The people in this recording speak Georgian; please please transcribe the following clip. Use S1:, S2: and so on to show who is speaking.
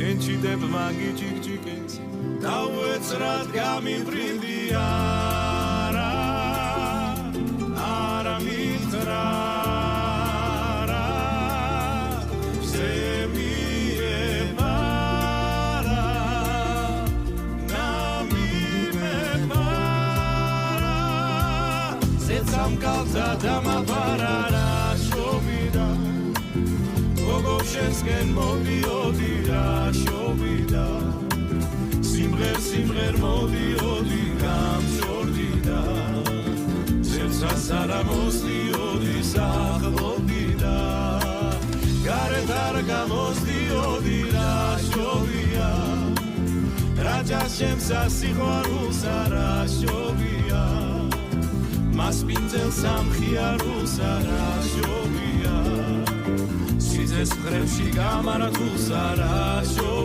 S1: ენჩიდებ მაგი ჭიქჭიქეს დავეცრად გამიბრინდი არა მითხრა დამაფარარა შობიდა გოგოშენსკენ მოდიოდი რა შობიდა სიმღერ მოდიოდი გამშორდიდა ზევსას არა მოსდიოდი საღლოდიდა გარეთ არ გამოსდიოდი რა შობია რაჯას შემსა სიყვარულს არა შობია მას პინძელ სამხიარულს არა შობია სიძეს მხრებში გამართულს არა შობია